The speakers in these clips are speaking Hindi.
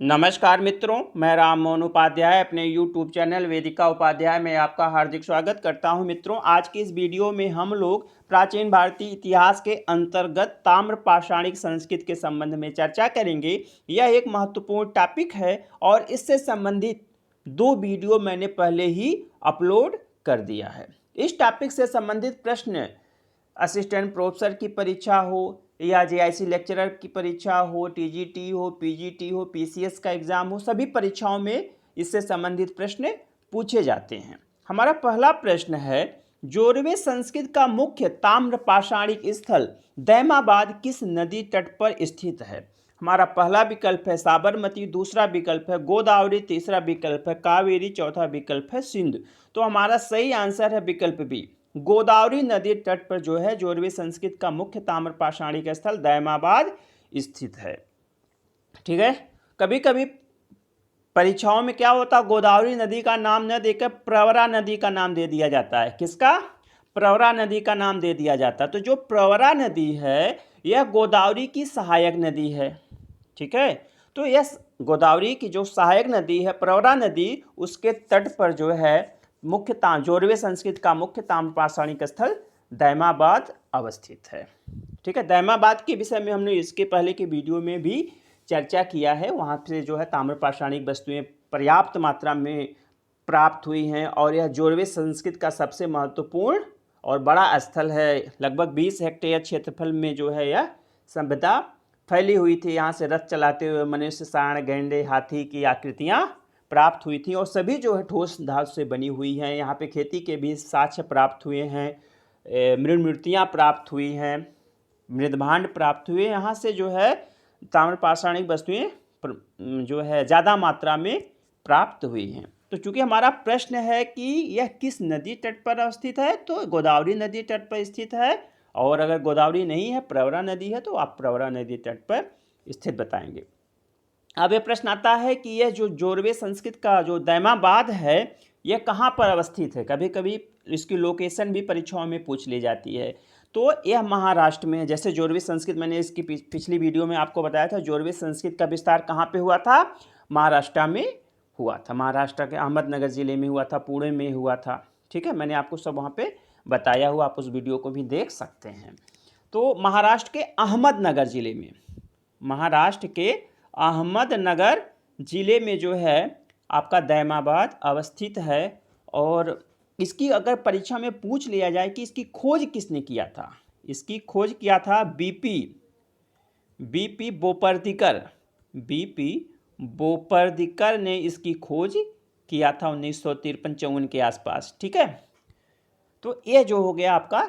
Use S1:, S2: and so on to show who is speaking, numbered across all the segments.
S1: नमस्कार मित्रों, मैं राम मोहन उपाध्याय अपने YouTube चैनल वेदिका उपाध्याय में आपका हार्दिक स्वागत करता हूं। मित्रों, आज की इस वीडियो में हम लोग प्राचीन भारतीय इतिहास के अंतर्गत ताम्र पाषाणिक संस्कृति के संबंध में चर्चा करेंगे। यह एक महत्वपूर्ण टॉपिक है और इससे संबंधित 2 वीडियो मैंने पहले ही अपलोड कर दिया है। इस टॉपिक से संबंधित प्रश्न असिस्टेंट प्रोफेसर की परीक्षा हो या जेआईसी लेक्चरर की परीक्षा हो, टीजीटी हो, पीजीटी हो, पीसीएस का एग्जाम हो, सभी परीक्षाओं में इससे संबंधित प्रश्न पूछे जाते हैं। हमारा पहला प्रश्न है, जोरवे संस्कृत का मुख्य ताम्र पाषाणिक स्थल दैमाबाद किस नदी तट पर स्थित है? हमारा पहला विकल्प है साबरमती, दूसरा विकल्प है गोदावरी, तीसरा विकल्प है कावेरी, चौथा विकल्प है सिंधु। तो हमारा सही आंसर है विकल्प बी, गोदावरी नदी तट पर जो है जोरवे संस्कृत का मुख्य ताम्र पाषाणिक स्थल दैमाबाद स्थित है। ठीक है, कभी कभी परीक्षाओं में क्या होता है, गोदावरी नदी का नाम न देकर प्रवरा नदी का नाम दे दिया जाता है। किसका? प्रवरा नदी का नाम दे दिया जाता है। तो जो प्रवरा नदी है यह गोदावरी की सहायक नदी है। ठीक है, तो यह गोदावरी की जो सहायक नदी है प्रवरा नदी, उसके तट पर जो है मुख्य जोरवे संस्कृत का मुख्य ताम्र पाषाणिक स्थल दैमाबाद अवस्थित है। ठीक है, दैमाबाद के विषय में हमने इसके पहले के वीडियो में भी चर्चा किया है। वहाँ से जो है ताम्र पाषाणिक वस्तुएं पर्याप्त मात्रा में प्राप्त हुई हैं और यह जोरवे संस्कृत का सबसे महत्वपूर्ण और बड़ा स्थल है। लगभग 20 हेक्टेयर क्षेत्रफल में जो है यह सभ्यता फैली हुई थी। यहाँ से रथ चलाते हुए मनुष्य, सांड, गैंडे, हाथी की आकृतियाँ प्राप्त हुई थी और सभी जो है ठोस धातु से बनी हुई हैं। यहाँ पे खेती के भी साक्ष्य प्राप्त हुए हैं, मृणमूर्तियाँ प्राप्त हुई हैं, मृदभांड प्राप्त हुए। यहाँ से जो है ताम्र पाषाणिक वस्तुएं जो है ज़्यादा मात्रा में प्राप्त हुई हैं। तो चूंकि हमारा प्रश्न है कि यह किस नदी तट पर अवस्थित है, तो गोदावरी नदी तट पर स्थित है। और अगर गोदावरी नहीं है, प्रवरा नदी है, तो आप प्रवरा नदी तट पर स्थित बताएंगे। अब यह प्रश्न आता है कि यह जो जोरवे संस्कृत का जो दैमाबाद है यह कहाँ पर अवस्थित है। कभी कभी इसकी लोकेशन भी परीक्षाओं में पूछ ली जाती है। तो यह महाराष्ट्र में है। जैसे जोरवे संस्कृत, मैंने इसकी पिछली वीडियो में आपको बताया था, जोरवे संस्कृत का विस्तार कहाँ पे हुआ था? महाराष्ट्र में हुआ था। महाराष्ट्र के अहमदनगर जिले में हुआ था, पुणे में हुआ था। ठीक है, मैंने आपको सब वहाँ पे बताया हुआ, आप उस वीडियो को भी देख सकते हैं। तो महाराष्ट्र के अहमदनगर जिले में, महाराष्ट्र के अहमदनगर जिले में जो है आपका दैमाबाद अवस्थित है। और इसकी अगर परीक्षा में पूछ लिया जाए कि इसकी खोज किसने किया था, इसकी खोज किया था बीपी बोपर्दिकर। बीपी बोपर्दिकर ने इसकी खोज किया था 1953-54 के आसपास। ठीक है, तो ये जो हो गया आपका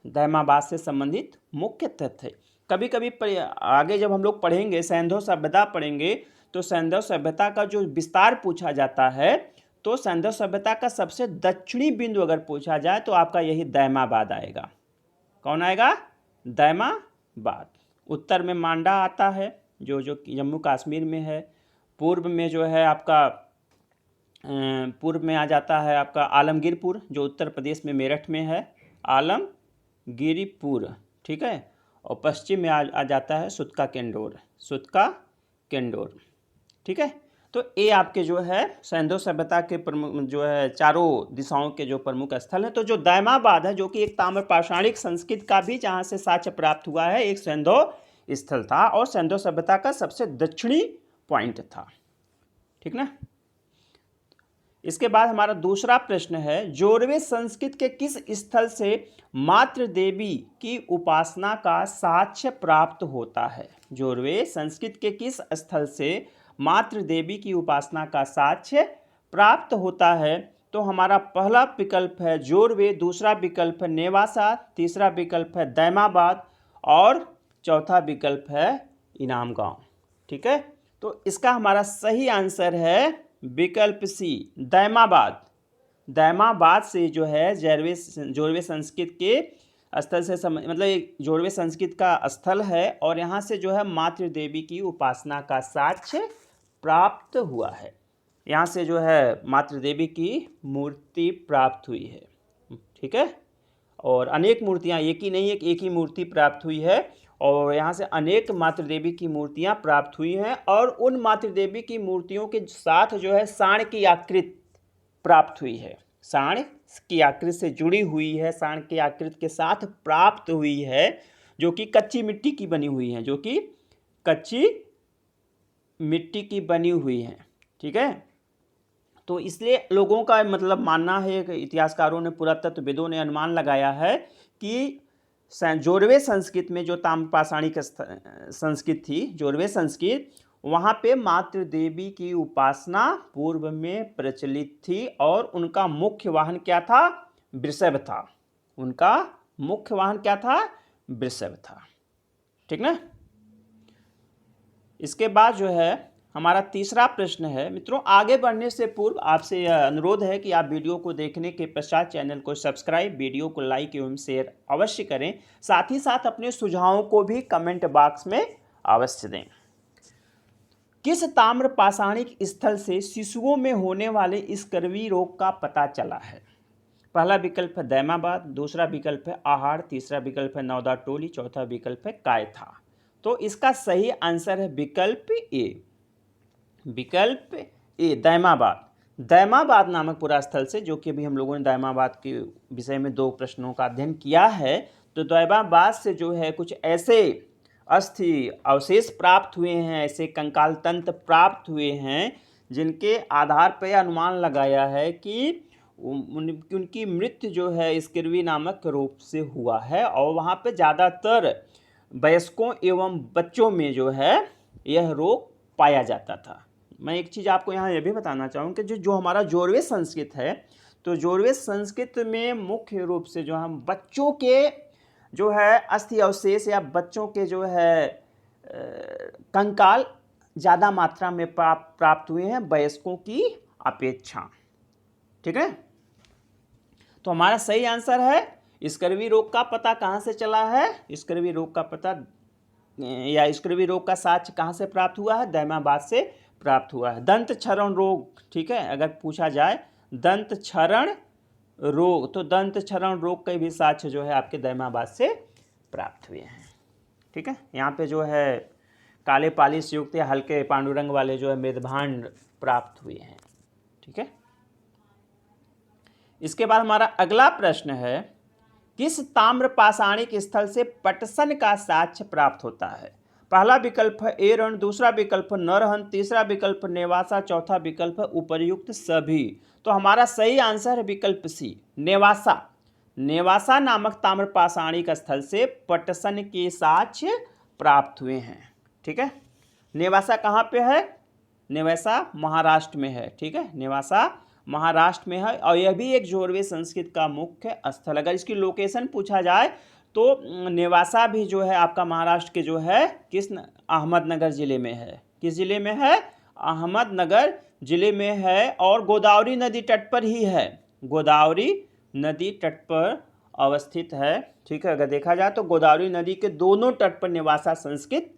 S1: दैमाबाद से संबंधित मुख्य तथ्य। कभी कभी आगे जब हम लोग पढ़ेंगे, सैंधव सभ्यता पढ़ेंगे, तो सैंधव सभ्यता का जो विस्तार पूछा जाता है, तो सैंधव सभ्यता का सबसे दक्षिणी बिंदु अगर पूछा जाए तो आपका यही दैमाबाद आएगा। कौन आएगा? दैमाबाद। उत्तर में मांडा आता है जो जम्मू कश्मीर में है। पूर्व में जो है आपका पूर्व में आ जाता है आपका आलमगीरपुर, जो उत्तर प्रदेश में मेरठ में है, आलमगीरपुर। ठीक है, और पश्चिम में आ जाता है सुतका केंडोर। ठीक है, तो ये आपके जो है सैंधव सभ्यता के प्रमुख जो है चारों दिशाओं के जो प्रमुख स्थल हैं। तो जो दैमाबाद है, जो कि एक ताम्र पाषाणिक संस्कृत का भी जहाँ से साक्ष्य प्राप्त हुआ है, एक सैंधव स्थल था और सैंधव सभ्यता का सबसे दक्षिणी पॉइंट था। ठीक ना। इसके बाद हमारा दूसरा प्रश्न है, जोरवे संस्कृत के किस स्थल से मातृ देवी की उपासना का साक्ष्य प्राप्त होता है? जोरवे संस्कृत के किस स्थल से मातृ देवी की उपासना का साक्ष्य प्राप्त होता है? तो हमारा पहला विकल्प है जोरवे, दूसरा विकल्प है नेवासा, तीसरा विकल्प है दैमाबाद और चौथा विकल्प है इनाम गांव। ठीक है, तो इसका हमारा सही आंसर है विकल्प सी, दैमाबाद। दैमाबाद से जो है जोरवे संस्कृत के स्थल से मतलब एक जोरवे संस्कृत का स्थल है और यहाँ से जो है मातृ देवी की उपासना का साक्ष्य प्राप्त हुआ है। यहाँ से जो है मातृ देवी की मूर्ति प्राप्त हुई है। ठीक है, और अनेक मूर्तियाँ, एक ही नहीं, एक ही मूर्ति प्राप्त हुई है और यहाँ से अनेक मातृ देवी की मूर्तियाँ प्राप्त हुई हैं और उन मातृ देवी की मूर्तियों के साथ जो है सांड की आकृति प्राप्त हुई है, सांड की आकृति से जुड़ी हुई है, सांड की आकृति के साथ प्राप्त हुई है, जो कि कच्ची मिट्टी की बनी हुई है, जो कि कच्ची मिट्टी की बनी हुई है। ठीक है, तो इसलिए लोगों का मतलब मानना है कि इतिहासकारों ने, पुरातत्वविदों ने अनुमान लगाया है कि जोरवे संस्कृत में जो ताम्रपाषाणिक संस्कृत थी, जोरवे संस्कृत, वहाँ पे मातृ देवी की उपासना पूर्व में प्रचलित थी और उनका मुख्य वाहन क्या था? वृषभ था। उनका मुख्य वाहन क्या था? वृषभ था। ठीक ना। इसके बाद जो है हमारा तीसरा प्रश्न है। मित्रों, आगे बढ़ने से पूर्व आपसे यह अनुरोध है कि आप वीडियो को देखने के पश्चात चैनल को सब्सक्राइब, वीडियो को लाइक एवं शेयर अवश्य करें। साथ ही साथ अपने सुझावों को भी कमेंट बॉक्स में अवश्य दें। किस ताम्रपाषाणिक स्थल से शिशुओं में होने वाले स्कर्वी रोग का पता चला है? पहला विकल्प है दैमाबाद, दूसरा विकल्प है आहार, तीसरा विकल्प है नौदा टोली, चौथा विकल्प है कायथा। तो इसका सही आंसर है विकल्प ए। विकल्प ए, दैमाबाद। दैमाबाद नामक पुरा स्थल से, जो कि अभी हम लोगों ने दैमाबाद के विषय में 2 प्रश्नों का अध्ययन किया है, तो दैमाबाद से जो है कुछ ऐसे अस्थि अवशेष प्राप्त हुए हैं, ऐसे कंकाल तंत्र प्राप्त हुए हैं जिनके आधार पर अनुमान लगाया है कि उनकी मृत्यु जो है स्कर्वी नामक रोग से हुआ है और वहाँ पे ज़्यादातर वयस्कों एवं बच्चों में जो है यह रोग पाया जाता था। मैं एक चीज़ आपको यहाँ यह भी बताना चाहूँ कि जो हमारा जोरवे संस्कृत है, तो जोरवे संस्कृत में मुख्य रूप से जो हम बच्चों के जो है अस्थि अवशेष या बच्चों के जो है कंकाल ज़्यादा मात्रा में प्राप्त हुए हैं वयस्कों की अपेक्षा। ठीक है, तो हमारा सही आंसर है स्कर्वी रोग का पता कहाँ से चला है? स्कर्वी रोग का पता या स्कर्वी रोग का साक्ष्य कहाँ से प्राप्त हुआ है? दैमाबाद से प्राप्त हुआ है। दंत क्षरण रोग, ठीक है, अगर पूछा जाए दंत क्षरण रोग, तो दंत क्षरण रोग के भी साक्ष्य जो है आपके दैमाबाद से प्राप्त हुए हैं। ठीक है, यहाँ पे जो है काले पालिश युक्त या हल्के पांडुरंग वाले जो है मेदभांड प्राप्त हुए हैं। ठीक है, इसके बाद हमारा अगला प्रश्न है, किस ताम्रपाषाणिक स्थल से पटसन का साक्ष्य प्राप्त होता है? पहला विकल्प है एरण, दूसरा विकल्प नरहन, तीसरा विकल्प नेवासा, चौथा विकल्प उपर्युक्त सभी। तो हमारा सही आंसर है विकल्प सी, नेवासा। नेवासा नामक ताम्रपाषाणिक स्थल से पटसन के साक्ष्य प्राप्त हुए हैं। ठीक है, नेवासा कहाँ पे है? नेवासा महाराष्ट्र में है। ठीक है, नेवासा महाराष्ट्र में है और यह भी एक जोरवे संस्कृत का मुख्य स्थल। अगर इसकी लोकेशन पूछा जाए तो नेवासा भी जो है आपका महाराष्ट्र के जो है किस अहमदनगर ज़िले में है। किस ज़िले में है? अहमदनगर ज़िले में है और गोदावरी नदी तट पर ही है। गोदावरी नदी तट पर अवस्थित है। ठीक है, अगर देखा जाए तो गोदावरी नदी के दोनों तट पर नेवासा संस्कृत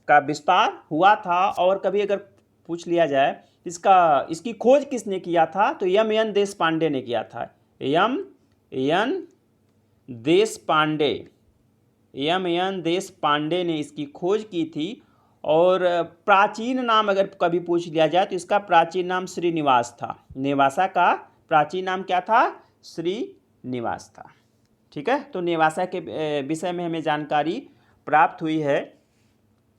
S1: का विस्तार हुआ था। और कभी अगर पूछ लिया जाए इसकी खोज किसने किया था, तो यम देशपांडे ने किया था। यम देशपांडे ने इसकी खोज की थी। और प्राचीन नाम अगर कभी पूछ लिया जाए तो इसका प्राचीन नाम श्रीनिवास था। नेवासा का प्राचीन नाम क्या था? श्रीनिवास था। ठीक है, तो नेवासा के विषय में हमें जानकारी प्राप्त हुई है।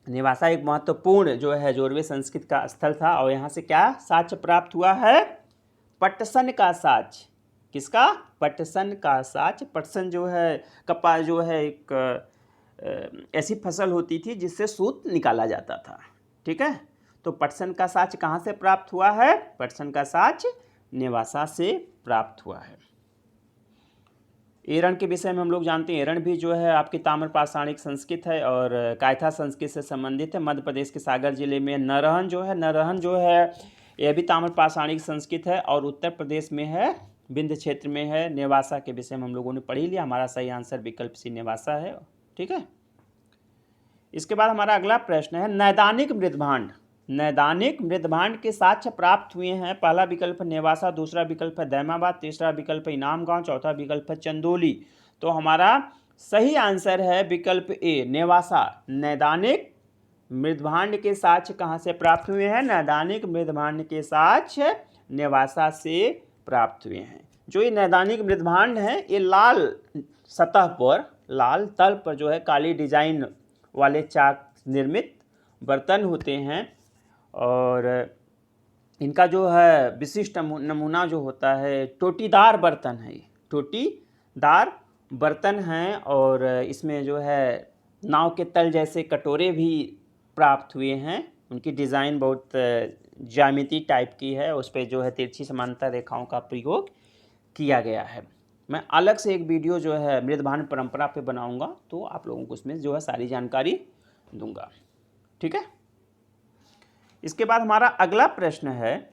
S1: नेवासा एक महत्वपूर्ण जो है जोरवे संस्कृत का स्थल था और यहाँ से क्या साक्ष्य प्राप्त हुआ है? पटसन का साक्ष्य। किसका? पटसन का साक्ष्य। पटसन जो है कपास जो है एक ऐसी फसल होती थी जिससे सूत निकाला जाता था। ठीक है, तो पटसन का साक्ष्य कहाँ से प्राप्त हुआ है? पटसन का साक्ष्य नेवासा से प्राप्त हुआ है। एरण के विषय में हम लोग जानते हैं, एरण भी जो है आपकी ताम्रपाषाणिक संस्कृत है और कायथा संस्कृत से संबंधित है। मध्य प्रदेश के सागर जिले में नरहन जो है यह भी ताम्रपाषाणिक संस्कृत है और उत्तर प्रदेश में है, विंध्य क्षेत्र में है। नेवासा के विषय में हम लोगों ने पढ़ ही लिया। हमारा सही आंसर विकल्प सी नेवासा है। ठीक है, इसके बाद हमारा अगला प्रश्न है, नैदानिक मृदभांड। नैदानिक मृदभांड के साक्ष्य प्राप्त हुए हैं। पहला विकल्प नेवासा, दूसरा विकल्प है दैमाबाद, तीसरा विकल्प है इनाम गांव, चौथा विकल्प है चंदोली। तो हमारा सही आंसर है विकल्प ए नेवासा। नैदानिक मृदभांड के साक्ष्य कहाँ से प्राप्त हुए हैं? नैदानिक मृदभांड के साक्ष्य नेवासा से प्राप्त हुए हैं। जो ये नैदानिक मृदभांड है ये लाल सतह पर, लाल तल पर जो है काली डिजाइन वाले चाक निर्मित बर्तन होते हैं और इनका जो है विशिष्ट नमूना जो होता है टोटीदार बर्तन है। ये टोटीदार बर्तन हैं और इसमें जो है नाव के तल जैसे कटोरे भी प्राप्त हुए हैं। उनकी डिज़ाइन बहुत ज्यामिति टाइप की है, उस पर जो है तिरछी समांतर रेखाओं का प्रयोग किया गया है। मैं अलग से एक वीडियो जो है मृदभांड परंपरा पे बनाऊंगा तो आप लोगों को उसमें जो है सारी जानकारी दूंगा। ठीक है। इसके बाद हमारा अगला प्रश्न है,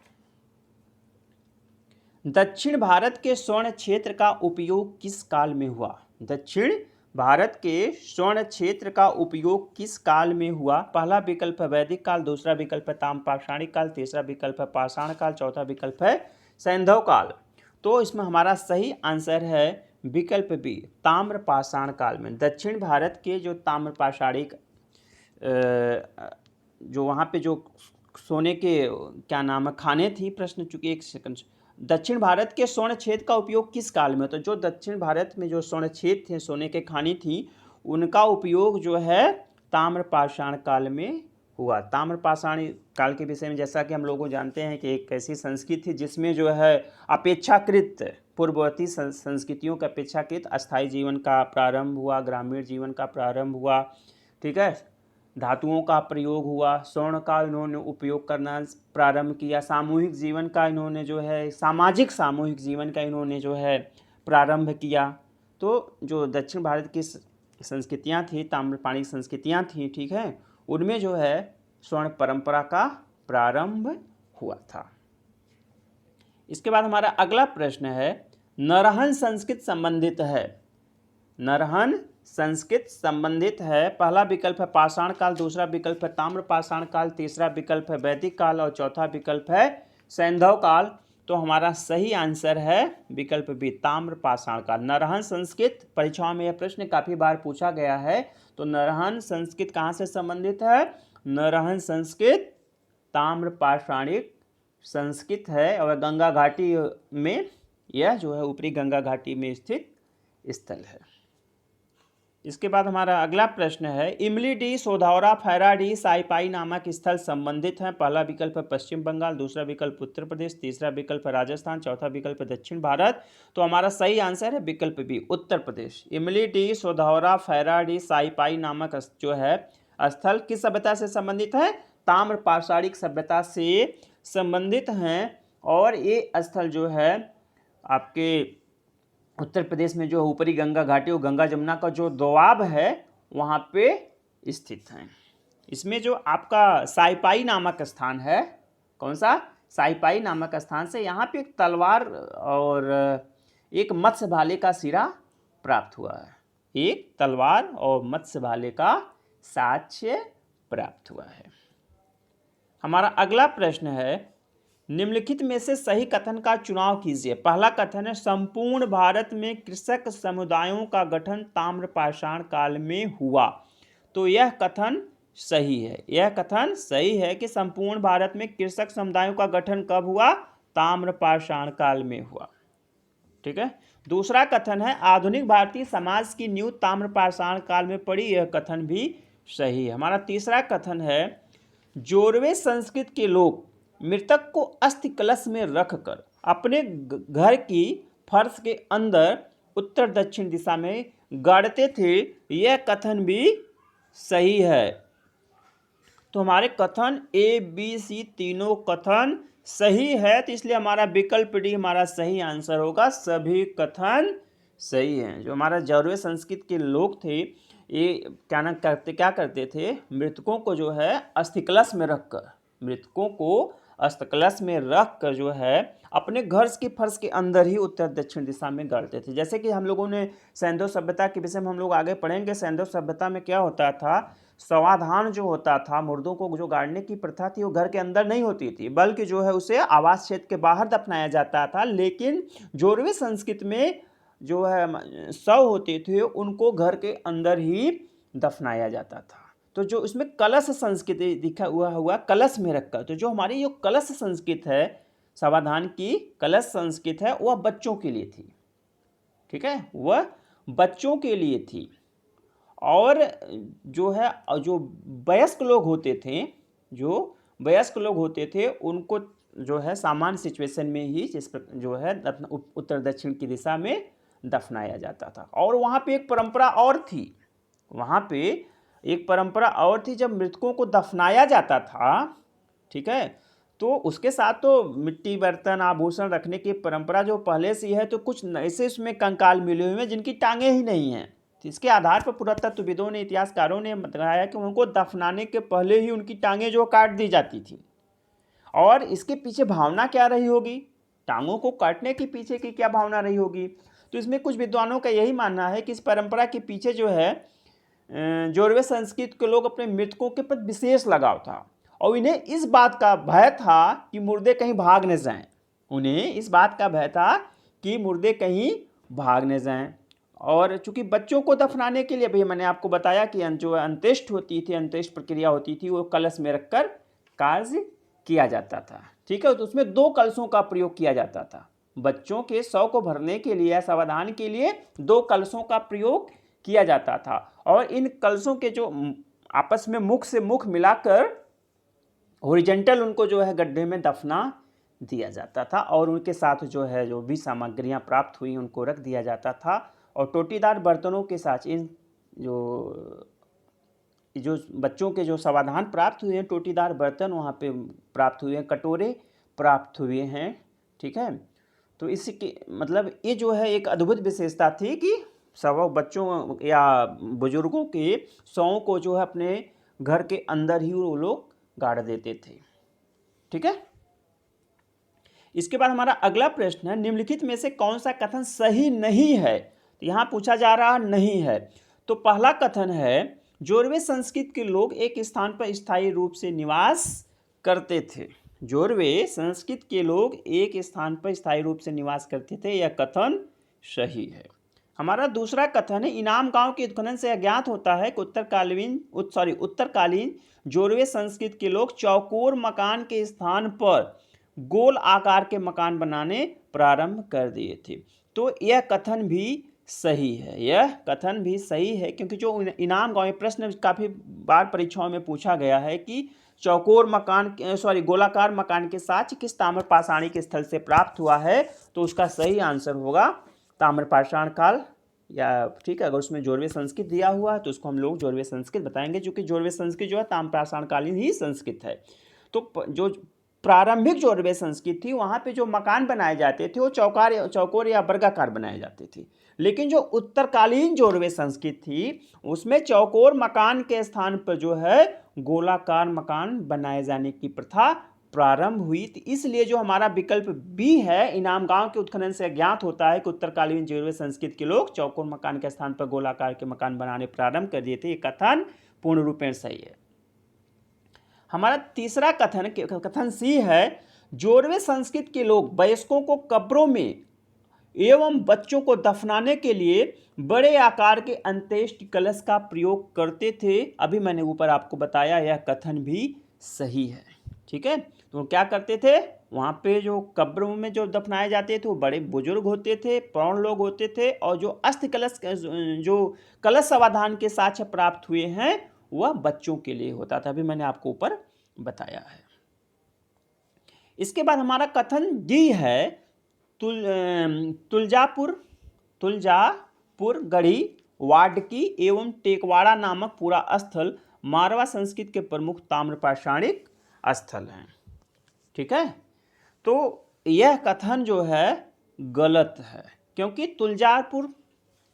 S1: दक्षिण भारत के स्वर्ण क्षेत्र का उपयोग किस काल में हुआ? दक्षिण भारत के स्वर्ण क्षेत्र का उपयोग किस काल में हुआ? पहला विकल्प है वैदिक काल, दूसरा विकल्प है ताम्रपाषाणी काल, तीसरा विकल्प है पाषाण काल, चौथा विकल्प है सैंधव काल। तो इसमें हमारा सही आंसर है विकल्प बी ताम्रपाषाण काल में। दक्षिण भारत के जो ताम्रपाषाणी जो वहाँ पे जो सोने के क्या नाम है खाने थी, प्रश्न चूंकि एक सेकंड, दक्षिण भारत के स्वर्ण क्षेत्र का उपयोग किस काल में? तो जो दक्षिण भारत में जो स्वर्ण क्षेत्र थे, सोने के खानी थी, उनका उपयोग जो है ताम्रपाषाण काल में हुआ। ताम्रपाषाण काल के विषय में जैसा कि हम लोगों जानते हैं कि एक ऐसी संस्कृति थी जिसमें जो है अपेक्षाकृत पूर्ववर्ती संस्कृतियों के अपेक्षाकृत अस्थायी जीवन का प्रारंभ हुआ, ग्रामीण जीवन का प्रारंभ हुआ। ठीक है। धातुओं का प्रयोग हुआ, स्वर्ण का इन्होंने उपयोग करना प्रारंभ किया, सामूहिक जीवन का इन्होंने जो है सामाजिक सामूहिक जीवन का इन्होंने जो है प्रारंभ किया। तो जो दक्षिण भारत की संस्कृतियाँ थी, ताम्रपाणी संस्कृतियाँ थी, ठीक है, उनमें जो है स्वर्ण परंपरा का प्रारंभ हुआ था। इसके बाद हमारा अगला प्रश्न है, नरहन संस्कृत संबंधित है। नरहन संस्कृत संबंधित है। पहला विकल्प है पाषाण काल, दूसरा विकल्प है ताम्रपाषाण काल, तीसरा विकल्प है वैदिक काल और चौथा विकल्प है सैंधव काल। तो हमारा सही आंसर है विकल्प बी ताम्रपाषाण काल। नरहन संस्कृत परीक्षाओं में यह प्रश्न काफी बार पूछा गया है। तो नरहन संस्कृत कहाँ से संबंधित है? नरहन संस्कृत ताम्रपाषाणिक संस्कृत है और गंगा घाटी में यह जो है ऊपरी गंगा घाटी में स्थित स्थल है। इसके बाद हमारा अगला प्रश्न है, इमली डी, सोधौरा, फैरा डी, साइपाई नामक स्थल संबंधित हैं। पहला विकल्प है पश्चिम बंगाल, दूसरा विकल्प उत्तर प्रदेश, तीसरा विकल्प है राजस्थान, चौथा विकल्प है दक्षिण भारत। तो हमारा सही आंसर है विकल्प बी उत्तर प्रदेश। इमली डी, सोधौरा, फैरा डी, साइपाई नामक जो है स्थल किस सभ्यता से संबंधित है? ताम्रपाषाणिक सभ्यता से संबंधित हैं। और ये स्थल जो है आपके उत्तर प्रदेश में जो ऊपरी गंगा घाटी और गंगा जमुना का जो दोआब है वहाँ पे स्थित हैं। इसमें जो आपका साइपाई नामक स्थान है, कौन सा? साइपाई नामक स्थान से यहाँ पे एक तलवार और एक मत्स्य भाले का सिरा प्राप्त हुआ है। एक तलवार और मत्स्य भाले का साक्ष्य प्राप्त हुआ है। हमारा अगला प्रश्न है, निम्नलिखित में से सही कथन का चुनाव कीजिए। पहला कथन है, संपूर्ण भारत में कृषक समुदायों का गठन ताम्रपाषाण काल में हुआ। तो यह कथन सही है। यह कथन सही है कि संपूर्ण भारत में कृषक समुदायों का गठन कब हुआ? ताम्रपाषाण काल में हुआ। ठीक है। दूसरा कथन है, आधुनिक भारतीय समाज की नींव ताम्रपाषाण काल में पड़ी। यह कथन भी सही है। हमारा तीसरा कथन है, जोरवे संस्कृत के लोग मृतक को अस्थि कलश में रखकर अपने घर की फर्श के अंदर उत्तर दक्षिण दिशा में गाड़ते थे। यह कथन भी सही है। तो हमारे कथन ए बी सी तीनों कथन सही है, तो इसलिए हमारा विकल्प डी हमारा सही आंसर होगा। सभी कथन सही हैं। जो हमारा जोरवे संस्कृत के लोग थे ये क्या करते थे? मृतकों को जो है अस्थि कलश में रखकर, मृतकों को अस्थि कलश में रख कर जो है अपने घर के फर्श के अंदर ही उत्तर दक्षिण दिशा में गाड़ते थे। जैसे कि हम लोगों ने सैंधव सभ्यता के विषय में हम लोग आगे पढ़ेंगे। सैंधव सभ्यता में क्या होता था? समाधान जो होता था, मुर्दों को जो गाड़ने की प्रथा थी वो घर के अंदर नहीं होती थी, बल्कि जो है उसे आवास क्षेत्र के बाहर दफनाया जाता था। लेकिन जोरवे संस्कृत में जो है शव होते थे उनको घर के अंदर ही दफनाया जाता था। तो जो इसमें कलश संस्कृति दिखा हुआ कलश में रखकर, तो जो हमारी जो कलश संस्कृति है, समाधान की कलश संस्कृति है, वह बच्चों के लिए थी। ठीक है, वह बच्चों के लिए थी। और जो है जो वयस्क लोग होते थे, जो वयस्क लोग होते थे उनको जो है सामान्य सिचुएशन में ही जिस पर जो है उत्तर दक्षिण की दिशा में दफनाया जाता था। और वहाँ पे एक परंपरा और थी, वहाँ पे एक परंपरा और थी, जब मृतकों को दफनाया जाता था, ठीक है, तो उसके साथ तो मिट्टी बर्तन आभूषण रखने की परंपरा जो पहले से ही है, तो कुछ ऐसे उसमें कंकाल मिले हुए हैं जिनकी टांगें ही नहीं हैं। तो इसके आधार पर पुरातत्वविदों ने, इतिहासकारों ने बताया कि उनको दफनाने के पहले ही उनकी टांगें जो काट दी जाती थी। और इसके पीछे भावना क्या रही होगी, टांगों को काटने के पीछे की क्या भावना रही होगी? तो इसमें कुछ विद्वानों का यही मानना है कि इस परंपरा के पीछे जो है जोरवे संस्कृति के लोग अपने मृतकों के प्रति विशेष लगाव था, और इन्हें इस बात का भय था कि मुर्दे कहीं भाग न जाएं। उन्हें इस बात का भय था कि मुर्दे कहीं भाग न जाएं। और चूंकि बच्चों को दफनाने के लिए, भैया मैंने आपको बताया कि जो अंत्येष्टि होती थी, अंत्येष्टि प्रक्रिया होती थी, वो कलश में रखकर कार्य किया जाता था। ठीक है, तो उसमें 2 कलशों का प्रयोग किया जाता था। बच्चों के शव को भरने के लिए, सावधान के लिए 2 कलशों का प्रयोग किया जाता था। और इन कलशों के जो आपस में मुख से मुख मिलाकर हॉरिजॉन्टल उनको जो है गड्ढे में दफना दिया जाता था, और उनके साथ जो है जो भी सामग्रियां प्राप्त हुई उनको रख दिया जाता था। और टोटीदार बर्तनों के साथ इन जो बच्चों के जो समाधान प्राप्त हुए हैं, टोटीदार बर्तन वहाँ पे प्राप्त हुए हैं, कटोरे प्राप्त हुए हैं। ठीक है, तो इसके मतलब ये जो है एक अद्भुत विशेषता थी कि सब बच्चों या बुजुर्गों के शवों को जो है अपने घर के अंदर ही वो लोग गाड़ देते थे। ठीक है, इसके बाद हमारा अगला प्रश्न है, निम्नलिखित में से कौन सा कथन सही नहीं है? तो यहाँ पूछा जा रहा नहीं है। तो पहला कथन है, जोरवे संस्कृति के लोग एक स्थान पर स्थायी रूप से निवास करते थे। जोरवे संस्कृति के लोग एक स्थान पर स्थायी रूप से निवास करते थे, यह कथन सही है। हमारा दूसरा कथन है, इनाम गांव के उत्खनन से अज्ञात होता है कि उत्तरकालीन जोरवे संस्कृति के लोग चौकोर मकान के स्थान पर गोल आकार के मकान बनाने प्रारंभ कर दिए थे। तो यह कथन भी सही है, यह कथन भी सही है, क्योंकि जो इनाम गांव प्रश्न काफ़ी बार परीक्षाओं में पूछा गया है कि चौकोर मकान गोलाकार मकान के साथ किस ताम्रपाषाणी के स्थल से प्राप्त हुआ है, तो उसका सही आंसर होगा ताम्रपाषाण काल। या ठीक है, अगर उसमें जोरवे संस्कृत दिया हुआ है तो उसको हम लोग जोरवे संस्कृत बताएंगे, जो कि जोरवे संस्कृत जो है ताम्रपाषाण कालीन ही संस्कृत है। तो जो प्रारंभिक जोरवे संस्कृति थी, वहाँ पे जो मकान बनाए जाते थे वो चौकोर या वर्गाकार बनाए जाते थे। लेकिन जो उत्तरकालीन जोरवे संस्कृति थी, उसमें चौकोर मकान के स्थान पर जो है गोलाकार मकान बनाए जाने की प्रथा प्रारंभ हुई। तो इसलिए जो हमारा विकल्प बी है, इनाम गांव के उत्खनन से ज्ञात होता है कि उत्तरकालीन जोरवे संस्कृति के लोग चौकोर मकान के स्थान पर गोलाकार के मकान बनाने प्रारंभ कर दिए थे, ये कथन पूर्ण रूपेण सही है। हमारा तीसरा कथन सी है, जोरवे संस्कृति के लोग वयस्कों को कब्रों में एवं बच्चों को दफनाने के लिए बड़े आकार के अंत्येष्टि कलश का प्रयोग करते थे। अभी मैंने ऊपर आपको बताया, यह कथन भी सही है। ठीक है, तो क्या करते थे, वहाँ पे जो कब्रों में जो दफनाए जाते थे वो बड़े बुजुर्ग होते थे, प्रौढ़ लोग होते थे, और जो अस्थि कलश जो कलश समाधान के साक्ष्य प्राप्त हुए हैं वह बच्चों के लिए होता था। अभी मैंने आपको ऊपर बताया है। इसके बाद हमारा कथन डी है, तुलजापुर गढ़ी वाडकी एवं टेकवाड़ा नामक पूरा स्थल मारवा संस्कृति के प्रमुख ताम्रपाषाणिक स्थल हैं। ठीक है, तो यह कथन जो है गलत है, क्योंकि तुलजापुर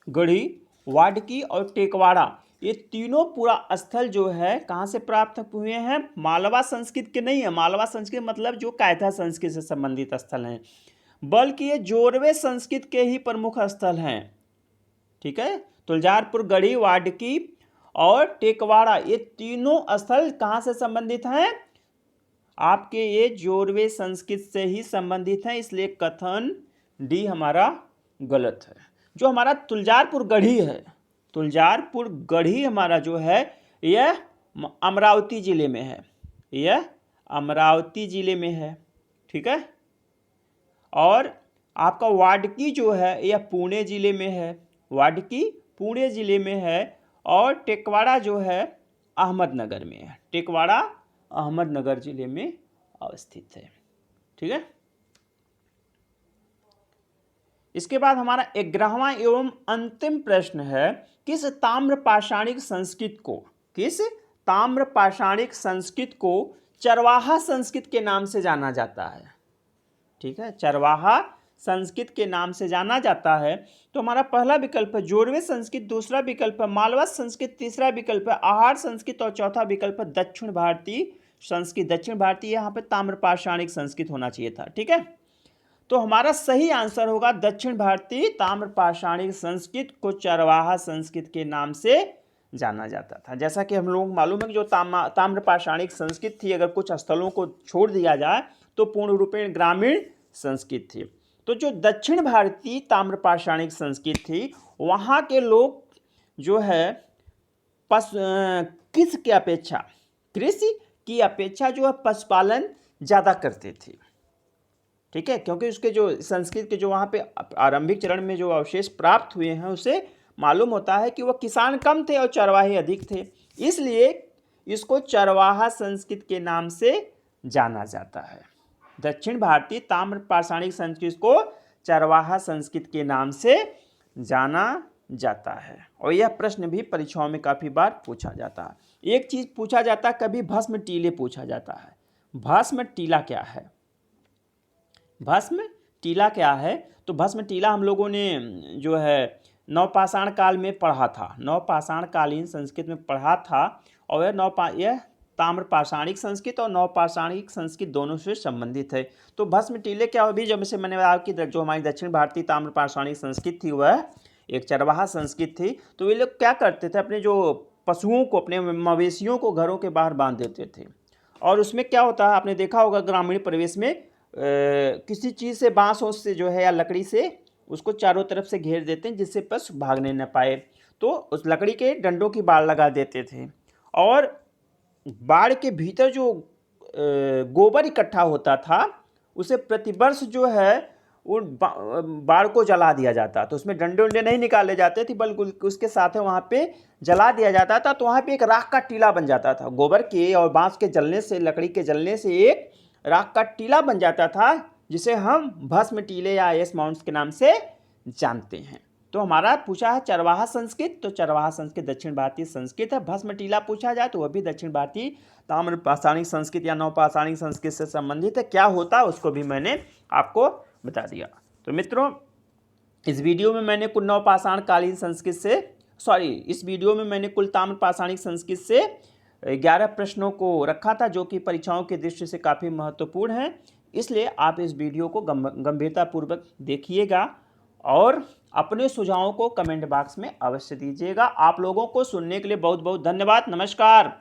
S1: गढ़ी वाडकी और टेकवाड़ा ये तीनों पूरा स्थल जो है कहाँ से प्राप्त हुए हैं, मालवा संस्कृति के नहीं है। मालवा संस्कृति मतलब जो कायथा संस्कृति से संबंधित स्थल हैं, बल्कि ये जोरवे संस्कृति के ही प्रमुख स्थल हैं। ठीक है, तुलजापुर गढ़ी वाडकी और टेकवाड़ा ये तीनों स्थल कहाँ से संबंधित हैं, आपके ये जोरवे संस्कृति से ही संबंधित हैं, इसलिए कथन डी हमारा गलत है। जो हमारा तुलजारपुर गढ़ी है, तुलजारपुर गढ़ी हमारा जो है यह अमरावती जिले में है, यह अमरावती जिले में है, ठीक है। और आपका वाडकी जो है यह पुणे जिले में है, वाडकी पुणे जिले में है। और टेकवाड़ा जो है अहमदनगर में है, टेकवाड़ा अहमदनगर जिले में अवस्थित है, ठीक है। इसके बाद हमारा 11वां एवं अंतिम प्रश्न है, किस ताम्र पाषाणिक संस्कृत को, किस ताम्र पाषाणिक संस्कृत को चरवाहा संस्कृत के नाम से जाना जाता है, ठीक है। चरवाहा संस्कृत के नाम से जाना जाता है। तो हमारा पहला विकल्प है जोरवे संस्कृत, दूसरा विकल्प है मालवा संस्कृत, तीसरा विकल्प है आहार संस्कृत और चौथा विकल्प है दक्षिण भारतीय संस्कृत। दक्षिण भारतीय यहाँ पे ताम्र पाषाणिक संस्कृत होना चाहिए था, ठीक है। तो हमारा सही आंसर होगा दक्षिण भारतीय ताम्र पाषाणिक संस्कृत को चरवाहा संस्कृत के नाम से जाना जाता था। जैसा कि हम लोग मालूम है कि जो ताम्र पाषाणिक संस्कृत थी, अगर कुछ स्थलों को छोड़ दिया जाए तो पूर्ण रूपेण ग्रामीण संस्कृत थी। तो जो दक्षिण भारतीय ताम्र पाषाणिक संस्कृत थी, वहाँ के लोग जो है कृषि की अपेक्षा जो है पशुपालन ज़्यादा करते थे, ठीक है। क्योंकि उसके जो संस्कृत के जो वहाँ पे आरंभिक चरण में जो अवशेष प्राप्त हुए हैं, उसे मालूम होता है कि वह किसान कम थे और चरवाहे अधिक थे, इसलिए इसको चरवाहा संस्कृत के नाम से जाना जाता है। दक्षिण भारतीय ताम्र पाषाणिक संस्कृत को चरवाहा संस्कृत के नाम से जाना जाता है। और यह प्रश्न भी परीक्षाओं में काफ़ी बार पूछा जाता है। एक चीज़ पूछा जाता है, कभी भस्म टीले पूछा जाता है। भस्म टीला क्या है, भस्म टीला क्या है? तो भस्म टीला हम लोगों ने जो है नवपाषाण काल में पढ़ा था, नवपाषाण कालीन संस्कृत में पढ़ा था। और यह ताम्र पाषाणिक संस्कृत और नवपाषाणिक संस्कृत दोनों से संबंधित है। तो भस्म टीले क्या हो भी, जब से मैंने बताया कि जो हमारी दक्षिण भारतीय ताम्र पाषाणिक संस्कृत थी वह एक चरवाहा संस्कृत थी। तो ये लोग क्या करते थे, अपने जो पशुओं को, अपने मवेशियों को घरों के बाहर बांध देते थे। और उसमें क्या होता है, आपने देखा होगा ग्रामीण परिवेश में किसी चीज़ से, बाँसों से जो है या लकड़ी से उसको चारों तरफ से घेर देते हैं जिससे पशु भागने न पाए। तो उस लकड़ी के डंडों की बाड़ लगा देते थे और बाड़ के भीतर जो गोबर इकट्ठा होता था उसे प्रतिवर्ष जो है उन बाड़ को जला दिया जाता। तो उसमें डंडे उंडे नहीं निकाले जाते थे, बल्कि उसके साथ है वहाँ पे जला दिया जाता था। तो वहाँ पे एक राख का टीला बन जाता था। गोबर के और बाँस के जलने से, लकड़ी के जलने से एक राख का टीला बन जाता था, जिसे हम भस्म टीले या एस माउंट्स के नाम से जानते हैं। तो हमारा पूछा है चरवाहा संस्कृत, तो चरवाहा संस्कृत दक्षिण भारतीय संस्कृत है। भस्म टीला पूछा जाए तो वह भी दक्षिण भारतीय ताम्र पाषाणिक संस्कृत या नवपाषाणिक संस्कृत से संबंधित है। क्या होता है उसको भी मैंने आपको बता दिया। तो मित्रों, इस वीडियो में मैंने कुल नवपाषाण कालीन संस्कृत से इस वीडियो में मैंने कुल ताम्र पाषाणिक संस्कृत से 11 प्रश्नों को रखा था, जो कि परीक्षाओं की दृष्टि से काफ़ी महत्वपूर्ण है। इसलिए आप इस वीडियो को गंभीरतापूर्वक देखिएगा और अपने सुझावों को कमेंट बॉक्स में अवश्य दीजिएगा। आप लोगों को सुनने के लिए बहुत बहुत धन्यवाद। नमस्कार।